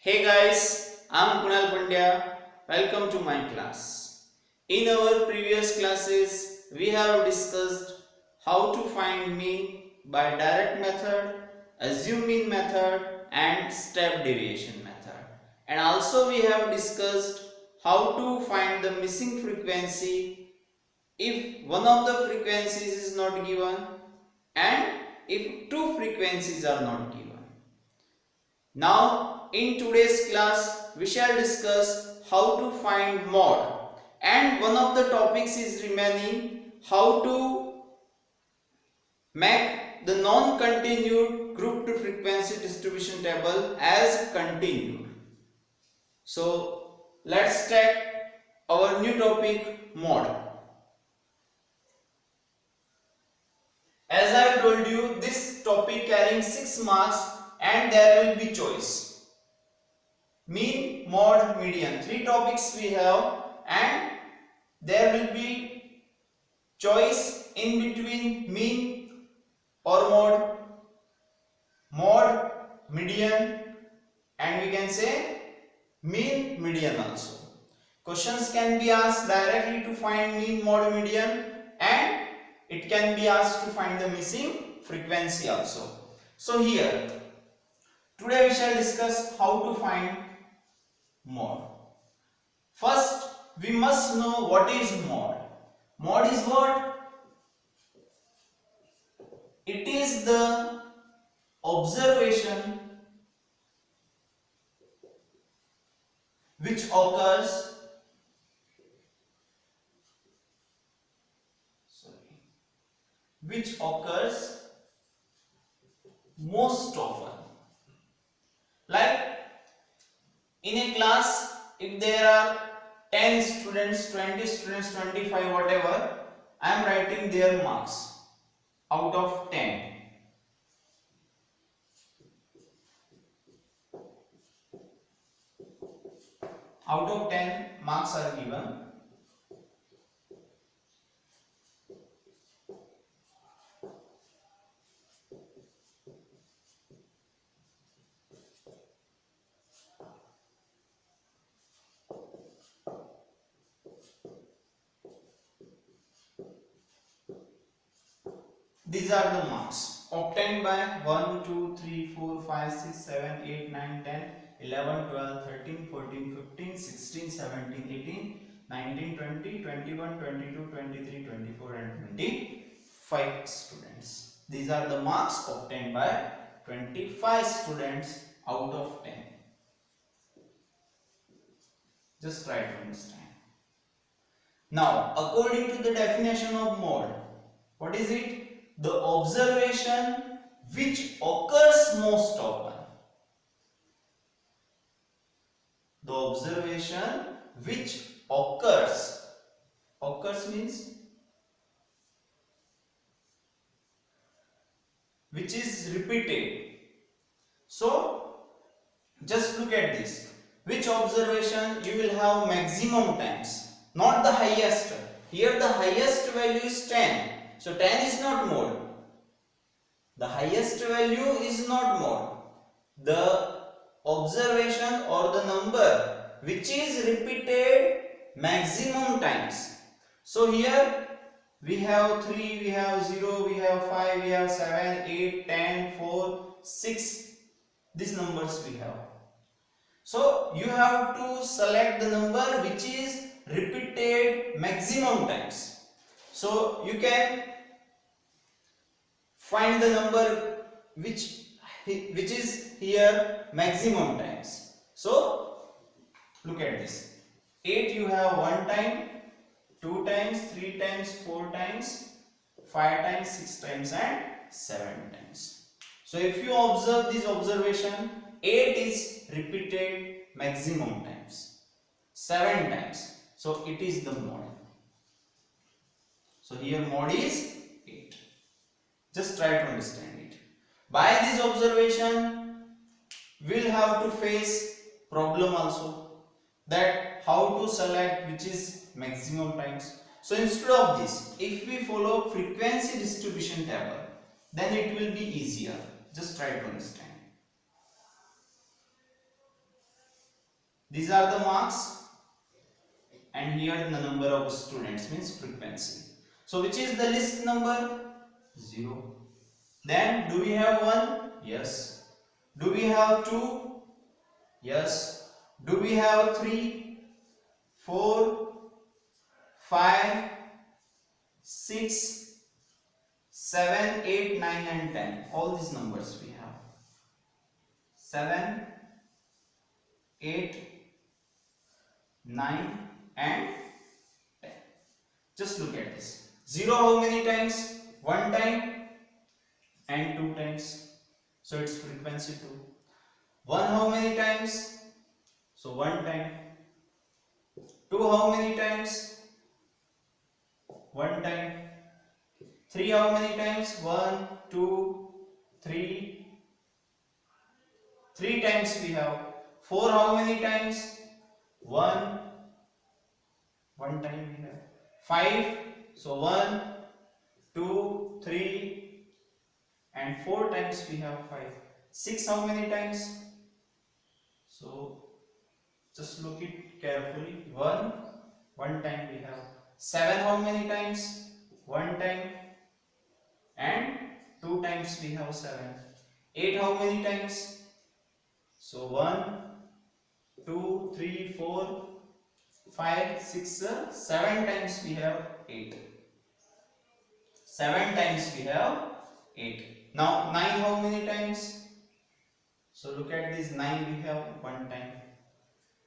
Hey guys, I'm Kunal Pandya. Welcome to my class. In our previous classes, we have discussed how to find mean by direct method, assume mean method and step deviation method. And also we have discussed how to find the missing frequency if one of the frequencies is not given and if two frequencies are not given. Now, in today's class, we shall discuss how to find mod, and one of the topics is remaining how to make the non-continued grouped frequency distribution table as continued. So, let's take our new topic mod. As I told you, this topic carrying 6 marks and there will be choice. Mean, mod, median. 3 topics we have and there will be choice in between mean or mod, median and we can say mean, median also. Questions can be asked directly to find mean, mod, median and it can be asked to find the missing frequency also. So here, today we shall discuss how to find mod. First, we must know what is mod. Mod is what? It is the observation which occurs most often. Like in a class, if there are 10 students, 20 students, 25, whatever, I am writing their marks out of 10. Out of 10 marks are given. These are the marks obtained by 1, 2, 3, 4, 5, 6, 7, 8, 9, 10, 11, 12, 13, 14, 15, 16, 17, 18, 19, 20, 21, 22, 23, 24 and 25 students. These are the marks obtained by 25 students out of 10. Just try to understand. Now, according to the definition of mod, what is it? The observation which occurs most often. The observation which occurs. Occurs means which is repeated. So, just look at this. Which observation you will have maximum times, not the highest. Here the highest value is 10. So 10 is not mod. The highest value is not mod. The observation or the number which is repeated maximum times. So here we have 3, we have 0, we have 5, we have 7, 8, 10, 4, 6. These numbers we have. So you have to select the number which is repeated maximum times. So you can find the number which is here maximum times. So look at this. 8 you have 1 time, 2 times, 3 times, 4 times, 5 times, 6 times and 7 times. So if you observe this observation, 8 is repeated maximum times, 7 times. So it is the mod. So here mod is 8. Just try to understand it. By this observation, we'll have to face problem also, that how to select which is maximum times. So instead of this, if we follow frequency distribution table, then it will be easier. Just try to understand. These are the marks, and here the number of students means frequency. So which is the least number? 0. Then do we have 1? Yes. Do we have 2? Yes. Do we have 3, 4, 5, 6, 7, 8, 9 and 10? All these numbers we have. 7, 8, 9 and 10. Just look at this. 0 how many times? 1 time and 2 times. So its frequency 2. 1 how many times? So 1 time. 2 how many times? 1 time. 3 how many times? 1, 2, 3. 3 times we have. 4 how many times? 1 time we have. 5, so 1, 2, 3 and 4 times we have 5. 6 how many times? So just look it carefully. 1 time we have. 7 how many times? 1 time and 2 times we have 7. 8 how many times? So 1, 2, 3, 4, 5, 6, 7 times we have 8. 7 times we have 8. Now 9 how many times? So look at this, 9 we have 1 time.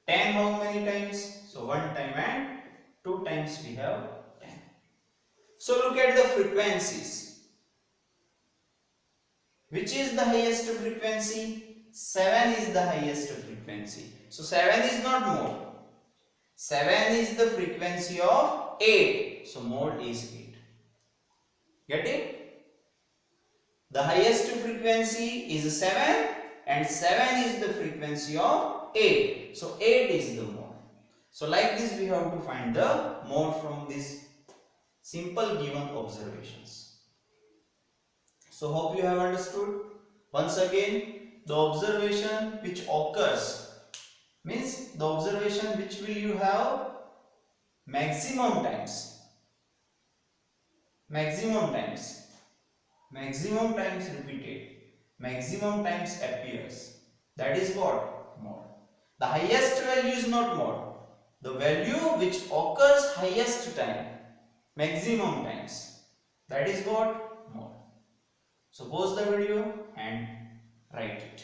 10 how many times? So 1 time and 2 times we have 10. So look at the frequencies. Which is the highest frequency? 7 is the highest frequency. So 7 is not mode. 7 is the frequency of 8. So mode is 8. Get it? The highest frequency is 7 and 7 is the frequency of 8. So 8 is the mode. So like this we have to find the mode from these simple given observations. So hope you have understood. Once again, the observation which occurs means the observation which will you have maximum times. Maximum times repeated, maximum times appears. That is what? Mode. The highest value is not mode. The value which occurs highest time, maximum times. That is what? Mode. So pause the video and write it.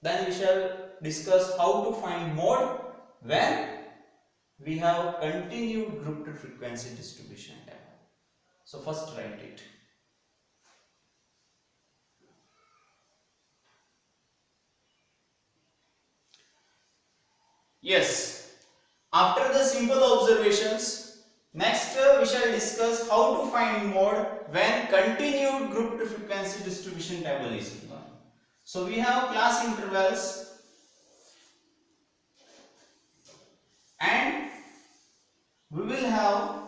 Then we shall discuss how to find mode when we have continued grouped frequency distribution table. So first write it. Yes, after the simple observations, next we shall discuss how to find mode when continued grouped frequency distribution table is given. So we have class intervals and we will have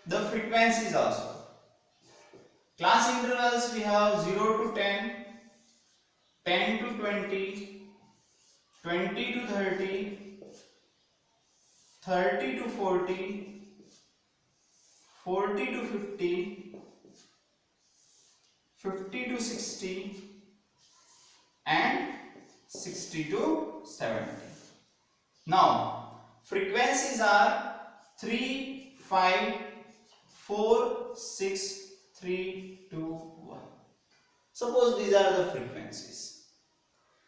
the frequencies also. Class intervals we have 0 to 10, 10 to 20, 20 to 30, 30 to 40, 40 to 50, 50 to 60 and 60 to 70. Now frequencies are 3, 5, 4, 6, 3, 2, 1. Suppose these are the frequencies.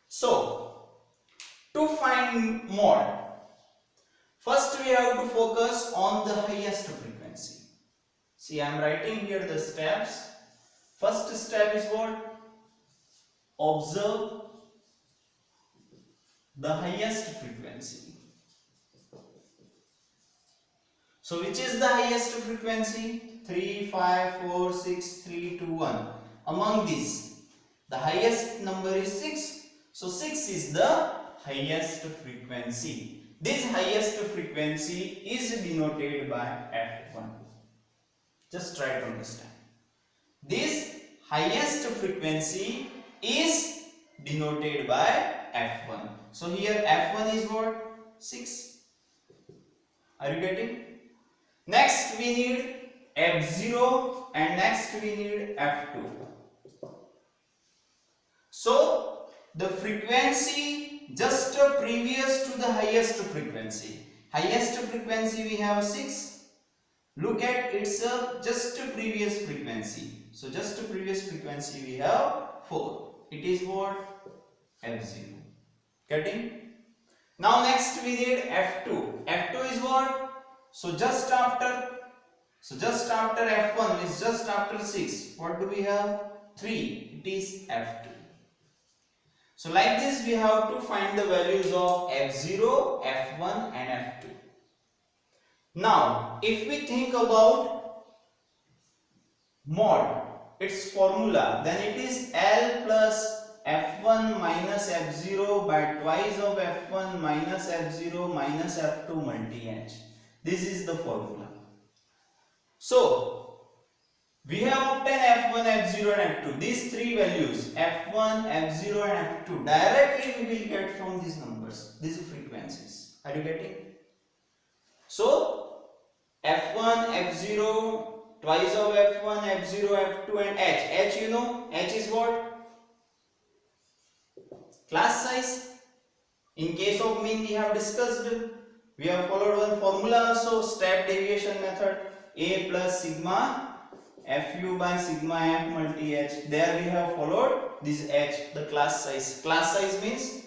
So to find mode, first we have to focus on the highest frequency. See, I am writing here the steps. First step is what? Observe the highest frequency. So which is the highest frequency? 3, 5, 4, 6, 3, 2, 1. Among these, the highest number is 6. So 6 is the highest frequency. This highest frequency is denoted by F1. Just try to understand. This highest frequency is denoted by F1. So here F1 is what? 6. Are you getting? Next we need f0 and next we need f2. So the frequency just previous to the highest frequency. Highest frequency we have 6. Look at its just previous frequency. So just previous frequency we have 4. It is what? f0. Getting? Now next we need f2. F2 is what? So just after f1 is just after 6. What do we have? 3. It is f2. So like this we have to find the values of f0, f1 and f2. Now if we think about mod, its formula, then it is L plus f1 minus f0 by twice of f1 minus f0 minus f2 multi h. This is the formula. So we have obtained f1, f0 and f2. These three values f1, f0 and f2 directly we will get from these numbers, these frequencies. Are you getting? So f1, f0, twice of f1, f0, f2 and h. H you know, h is what? Class size. In case of mean we have discussed, we have followed one formula also, step deviation method, a plus sigma fu by sigma f multi h. There we have followed this h, the class size. Class size means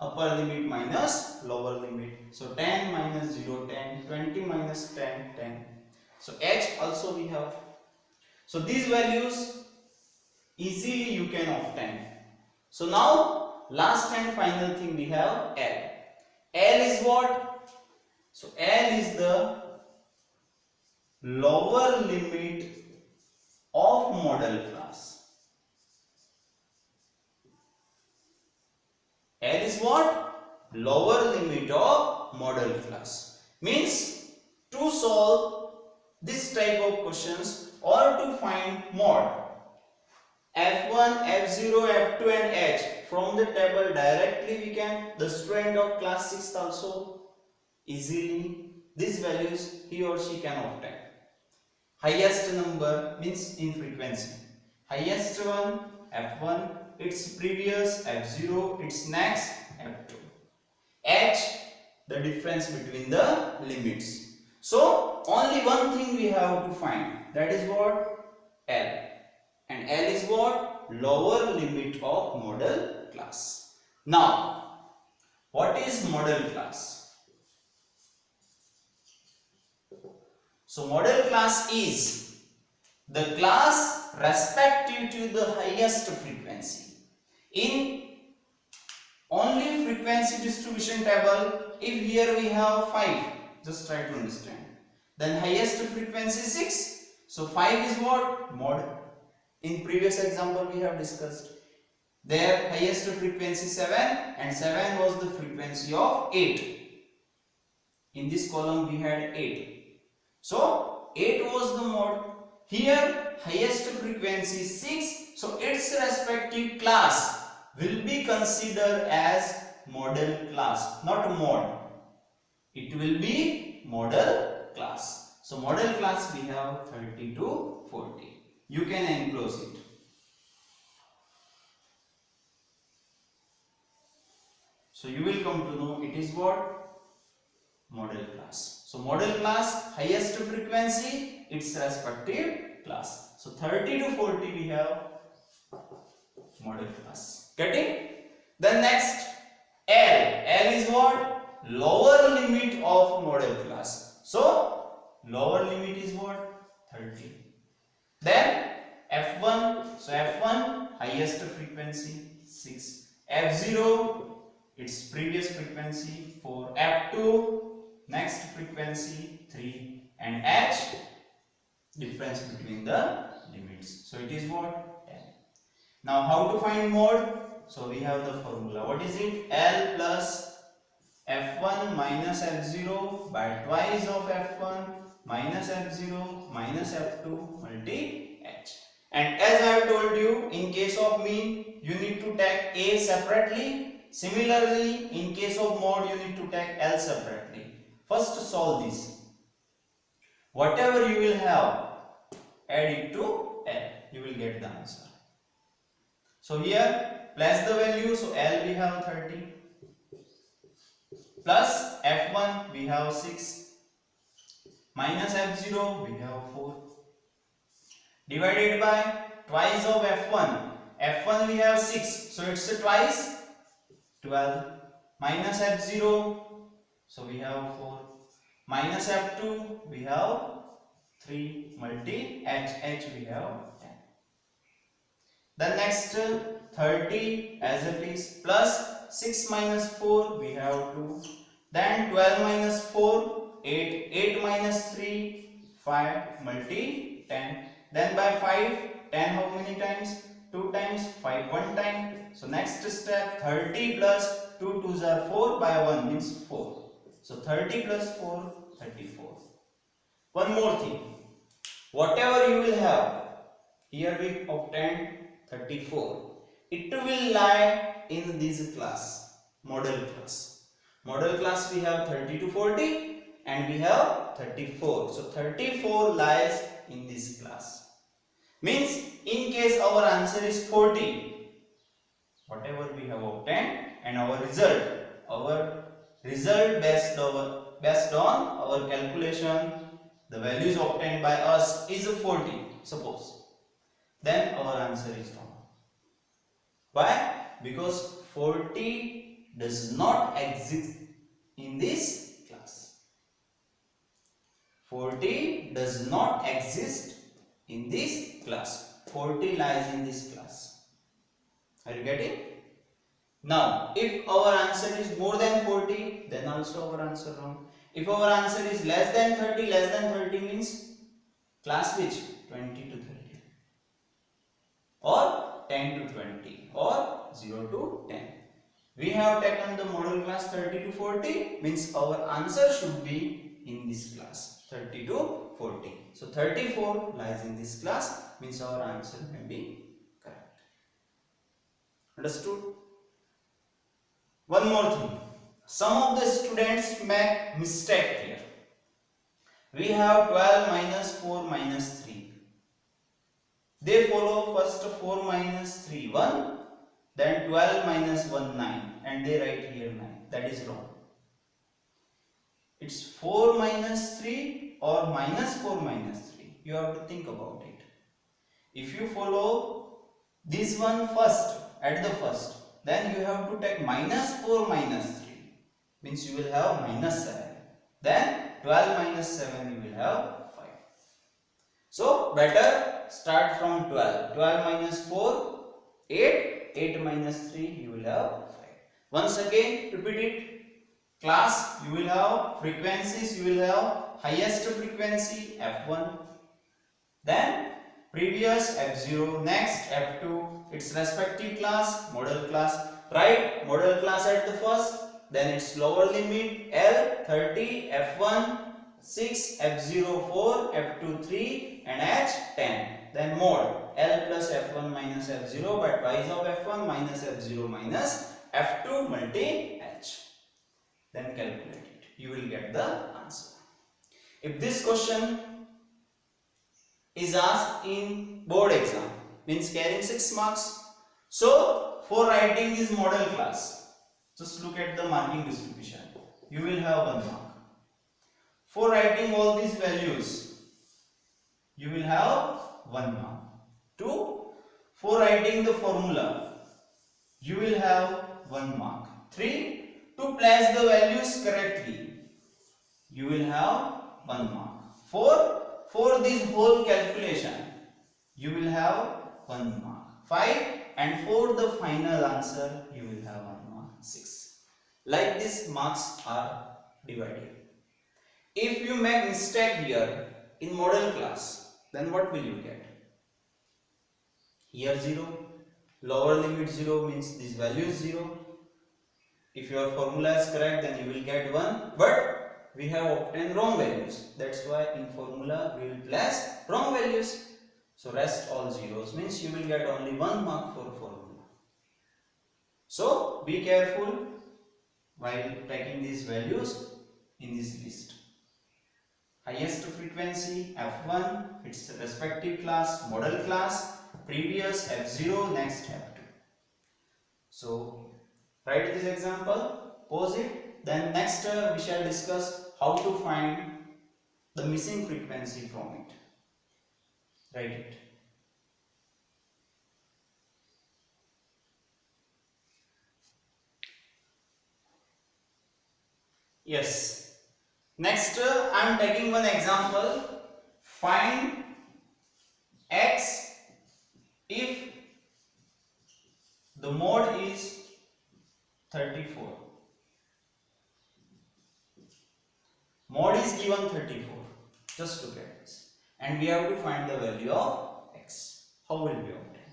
upper limit minus lower limit. So 10 minus 0, 10, 20 minus 10, 10. So h also we have. So these values easily you can obtain. So now last and final thing we have L. L is what? So L is the lower limit of model class. L is what? Lower limit of model class. Means to solve this type of questions or to find mod f1, f0, f2 and h from the table directly we can, the student of class 6th also easily these values he or she can obtain. Highest number means in frequency. Highest one f1, its previous f0, its next f2. H, the difference between the limits. So only one thing we have to find, that is what? L. And L is what? Lower limit of model class. Now, what is model class? So model class is the class respective to the highest frequency. In only frequency distribution table, if here we have 5, just try to understand. Then highest frequency 6. So 5 is what? Mod. In previous example we have discussed. Their highest frequency 7 and 7 was the frequency of 8. In this column we had 8. So 8 was the mod. Here highest frequency 6. So its respective class will be considered as model class, not mod. It will be model class. So model class we have 30 to 40. You can enclose it. So you will come to know it is what? Model class. So model class, highest frequency, its respective class. So 30 to 40 we have model class. Getting? Then next L. L is what? Lower limit of model class. So lower limit is what? 30. Then F1. So F1 highest frequency 6. F0 its previous frequency 4. F2 next frequency 3. And H difference between the limits. So it is what? L. Now how to find mod? So we have the formula. What is it? L plus F1 minus F0 by twice of F1 minus F0 minus F2 multi H. And as I have told you, in case of mean, you need to take A separately Similarly, in case of mod, you need to take L separately. First solve this. Whatever you will have, add it to L. You will get the answer. So here, place the value. So L we have 30. Plus F1 we have 6. Minus F0 we have 4. Divided by twice of F1. F1 we have 6. So it's a twice 12. Minus F0. So we have 4. Minus F2 we have 3. Multi H we have 10. Then next 30 as it is, plus 6 minus 4 we have 2. Then 12 minus 4 8. 8 minus 3 5. Multi 10. Then by 5 10 how many times? 2 times. 5 1 time. So next step 30 plus 2 2s are 4 by 1 means 4. So 30 plus 4 34. One more thing. Whatever you will have, here we obtained 34. It will lie in this class, model class. Model class we have 30 to 40 and we have 34. So 34 lies in this class. Means in case our answer is 40, whatever we have obtained and our result based on our calculation, the values obtained by us is 40, suppose. Then our answer is wrong. Why? Because 40 does not exist in this class. 40 does not exist in this class. 40 lies in this class. Are you getting? Now, if our answer is more than 40, then also our answer wrong. If our answer is less than 30 means class which? 20 to 30. Or 10 to 20 or 0 to 10. We have taken the model class 30 to 40 means our answer should be in this class 30 to 40. So 34 lies in this class means our answer may be correct. Understood? One more thing. Some of the students make mistake here. We have 12 minus 4 minus 3. They follow first 4 minus 3 1, then 12 minus 1 9 and they write here 9. That is wrong. It's 4 minus 3 or minus 4 minus 3. You have to think about it. If you follow this one first, at the first, then you have to take minus 4 minus 3. Means you will have minus 7. Then 12 minus 7 you will have 5. So better start from 12. 12 minus 4, 8. 8 minus 3 you will have 5. Once again repeat it. Class you will have frequencies, you will have highest frequency F1. Then previous F0, next F2, its respective class, model class. Write model class at the first, then its lower limit L 30, F1 6, F0 4, F2 3 and H 10. Then mod L plus F1 minus F0 by twice of F1 minus F0 minus F2 multi H. Then calculate it. You will get the answer. If this question is asked in board exam, means carrying 6 marks. So for writing this model class, just look at the marking distribution. You will have 1 mark. For writing all these values, you will have 1 mark. 2. For writing the formula, you will have 1 mark. 3. To place the values correctly, you will have 1 mark. 4. For this whole calculation, you will have 1 mark. 5. And for the final answer, you will have 1 mark. 6. Like this, marks are divided. If you make mistake here in model class, then what will you get? Here 0, lower limit 0 means this value is 0. If your formula is correct, then you will get 1. But we have obtained wrong values. That's why in formula we will place wrong values. So rest all zeros means you will get only 1 mark for formula. So be careful while taking these values in this list. Highest frequency F1, its respective class, model class, previous F0, next F2. So write this example, pause it, then next we shall discuss how to find the missing frequency from it. Write it. Yes. Next I am taking one example. Find X if the mode is 34. Mode is given 34. Just look at this. And we have to find the value of X. How will we obtain?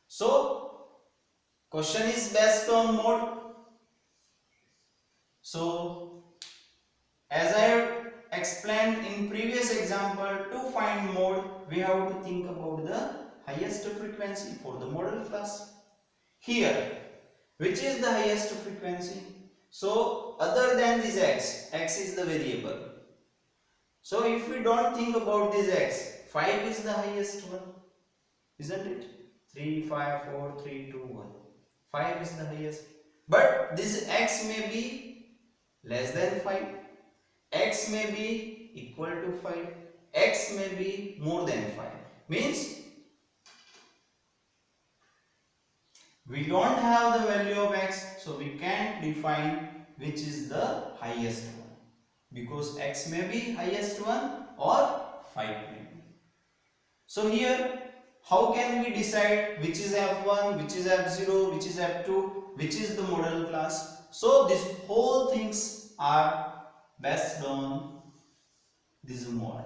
So, question is based on mode. So, as I have explained in previous example, to find mode, we have to think about the highest frequency for the model class. Here, which is the highest frequency? So, other than this X is the variable. So, if we don't think about this X, 5 is the highest one, isn't it? 3, 5, 4, 3, 2, 1. 5 is the highest. But this X may be less than 5. X may be equal to 5. X may be more than 5. Means we don't have the value of X, so we can't define which is the highest one, because X may be highest one or 5 may be. So here, how can we decide which is F1, which is F0, which is F2, which is the model class? So these whole things are based on this mode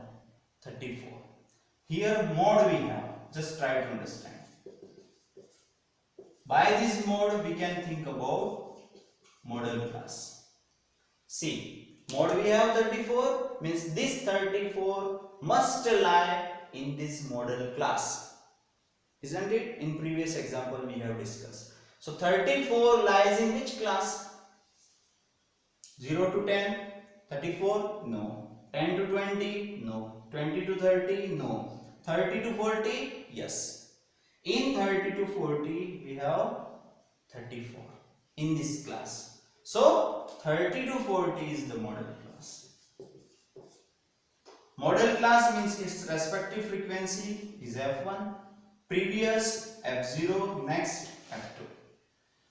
34. Here mode we have, just try to understand. By this mode we can think about model class. See, mode we have 34, means this 34 must lie in this model class, isn't it? In previous example we have discussed. So 34 lies in which class? 0 to 10, 34? No. 10 to 20? No. 20 to 30? No. 30 to 40? Yes. In 30 to 40 we have 34 in this class. So 30 to 40 is the model class. Model class means its respective frequency is F1, previous F0, next F2.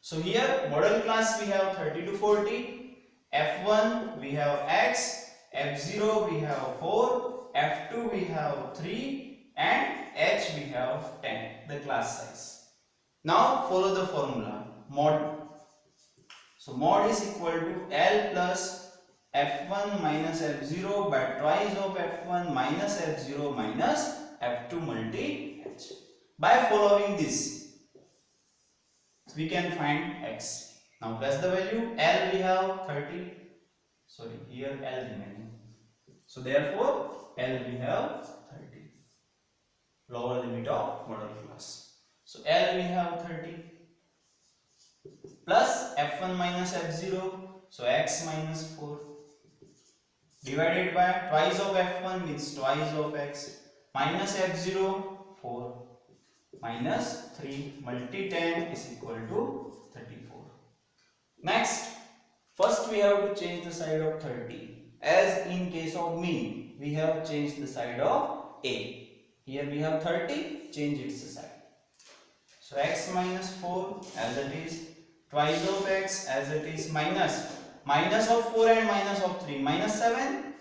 So here model class we have 30 to 40, F1 we have X, F0 we have 4, F2 we have 3, and H we have 10, the class size. Now follow the formula, mod. So mod is equal to L plus F1 minus F0 by twice of F1 minus F0 minus F2 multi H. By following this, we can find X. Now place the value. L we have 30. Sorry, here L remaining. So therefore L we have 30. Lower limit of model class. So L we have 30 plus F1 minus F0. So X minus 4 divided by twice of F1 means twice of X minus F0 4 minus 3 multi 10 is equal to 34. Next, first we have to change the side of 30. As in case of mean, we have changed the side of A. Here we have 30, change its side. So X minus 4 as it is, twice of X as it is, minus of 4 and minus of 3, minus 7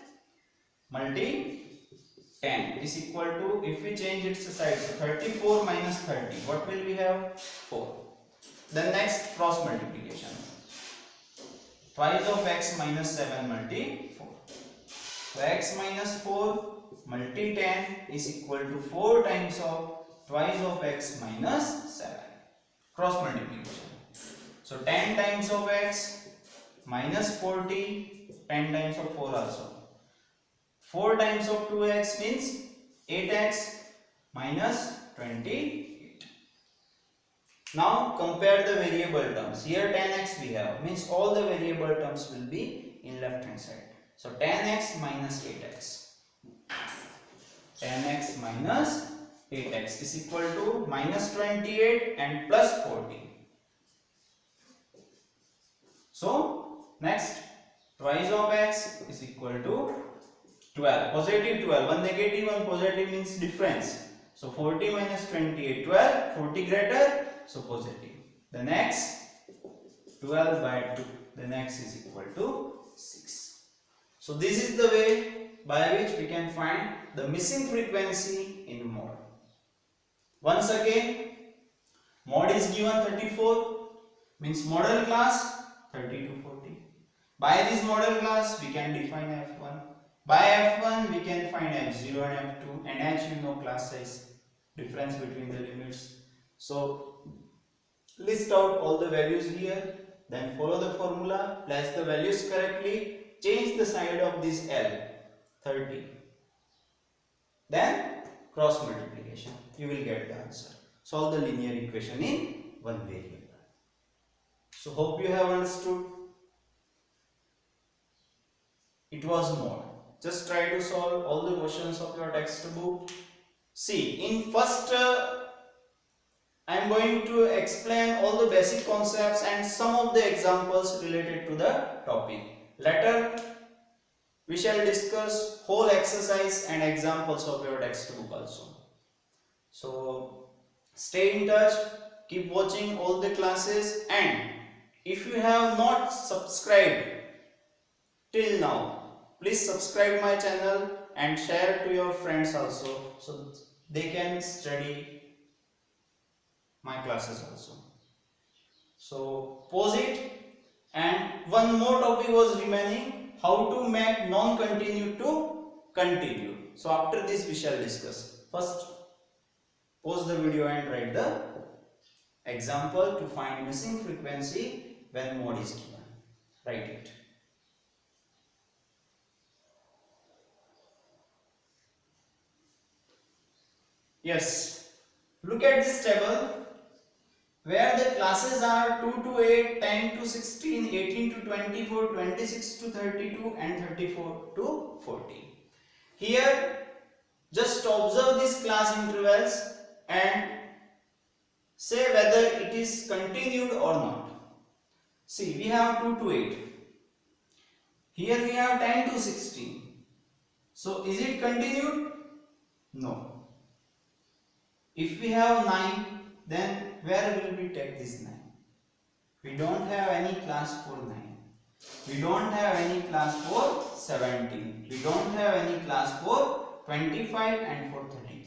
multi 10 is equal to, if we change its side, so 34 minus 30, what will we have? 4. Then next, cross multiplication. Twice of X minus 7 multi 4. So X minus 4 multi 10 is equal to 4 times of twice of X minus 7. Cross multiplication. So 10 times of X minus 40, 10 times of 4 also. 4 times of 2x means 8x minus 28. Now compare the variable terms. Here 10x we have, means all the variable terms will be in left hand side. So 10x minus 8x. 10x minus 8x is equal to minus 28 and plus 40. So next, twice of x is equal to 12. Positive 12. One negative, one positive means difference. So 40 minus 28, 12. 40 greater, so positive. The next, 12 by 2. The next is equal to 6. So this is the way by which we can find the missing frequency in mode. Once again, mode is given 34, means model class 30 to 40. By this model class we can define f1. By f1 we can find f0 and f2, and as you know class size, difference between the limits. So list out all the values here, then follow the formula, place the values correctly, change the side of this L, 30. Then cross multiplication, you will get the answer. Solve the linear equation in one variable. So hope you have understood. It was more. Just try to solve all the questions of your textbook. See, in first I am going to explain all the basic concepts and some of the examples related to the topic. Later we shall discuss whole exercise and examples of your textbook also. So stay in touch, keep watching all the classes, and if you have not subscribed till now, please subscribe my channel and share to your friends also, so they can study my classes also. So pause it, and one more topic was remaining, how to make non-continue to continue. So after this we shall discuss. First pause the video and write the example to find missing frequency when mode is given. Write it. Yes, look at this table where the classes are 2 to 8, 10 to 16, 18 to 24, 26 to 32 and 34 to 40. Here just observe these class intervals and say whether it is continued or not. See, we have 2 to 8. Here we have 10 to 16. So is it continued? No. If we have 9, then where will we take this 9? We don't have any class for 9. We don't have any class for 17. We don't have any class for 25 and for 33.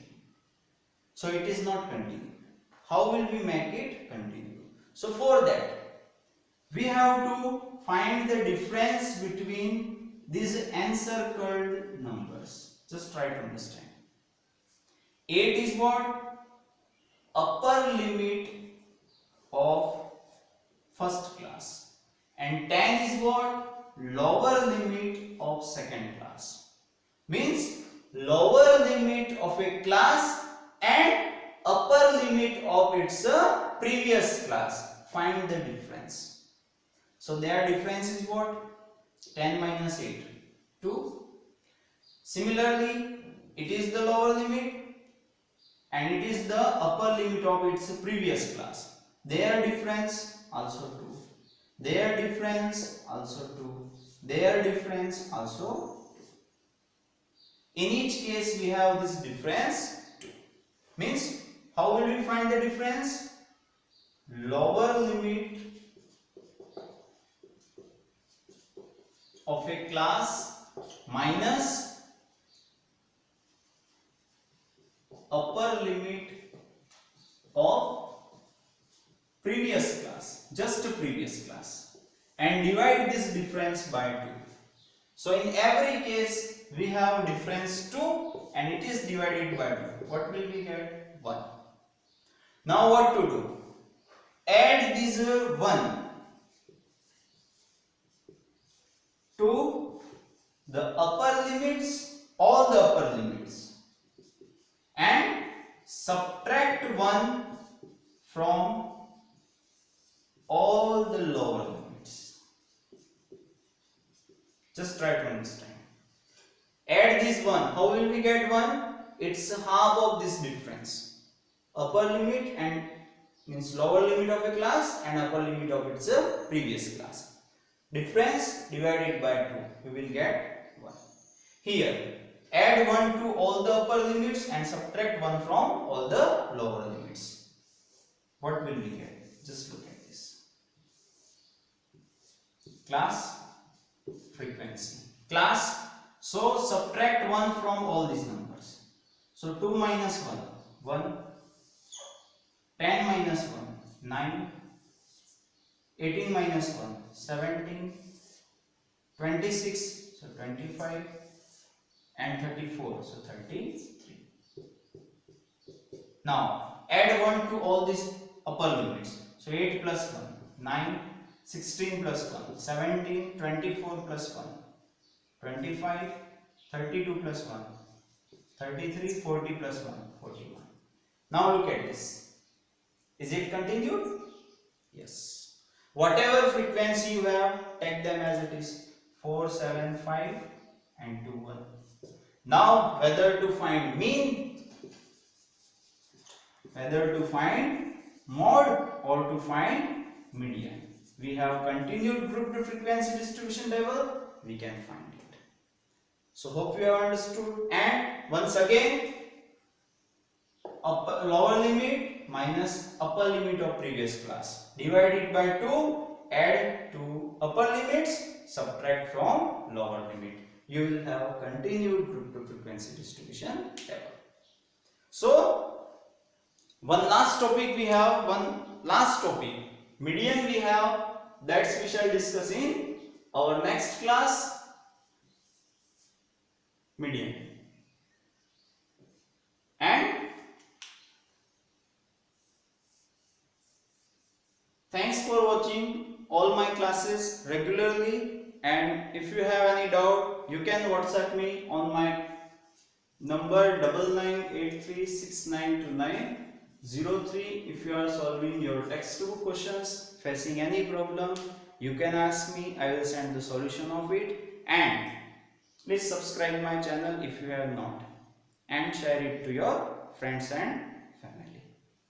So it is not continued. How will we make it continue? So for that, we have to find the difference between these encircled numbers. Just try to understand. 8 is what? Upper limit of first class, and 10 is what? Lower limit of second class. Means lower limit of a class and upper limit of its previous class. Find the difference. So their difference is what? 10 minus 8, 2. Similarly, it is the lower limit and it is the upper limit of its previous class. Their difference also 2. Their difference also 2. Their difference also. In each case we have this difference 2. Means how will we find the difference? Lower limit of a class minus upper limit of previous class, just previous class, and divide this difference by 2. So in every case we have difference 2 and it is divided by 2. What will we get? 1. Now what to do? Add this 1 to the upper limits, all the upper limits, and subtract 1 from Just try to understand. Add this 1. How will we get 1? It's half of this difference. Upper limit and means lower limit of a class and upper limit of its previous class. Difference divided by 2. We will get 1. Here, add 1 to all the upper limits and subtract 1 from all the lower limits. What will we get? Just look at this. Class, frequency. Class, so subtract 1 from all these numbers. So 2 minus 1, 1. 10 minus 1, 9. 18 minus 1, 17. 26, so 25. And 34, so 33. Now add 1 to all these upper limits. So 8 plus 1, 9. 16 plus 1, 17. 24 plus 1, 25. 32 plus 1, 33. 40 plus 1, 41. Now look at this. Is it continued? Yes. Whatever frequency you have, take them as it is. 4, 7, 5 and 2, 1. Now whether to find mean, whether to find mode or to find median. We have continued grouped frequency distribution level, we can find it. So hope you have understood. And once again, lower limit minus upper limit of previous class divided by 2, add to upper limits, subtract from lower limit. You will have continued grouped frequency distribution level. So one last topic we have, median we have, that we shall discuss in our next class, median. And thanks for watching all my classes regularly. And if you have any doubt, you can WhatsApp me on my number 9983692903. If you are solving your textbook questions, facing any problem, you can ask me. I will send the solution of it. And please subscribe my channel if you have not, and share it to your friends and family.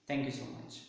Thank you so much.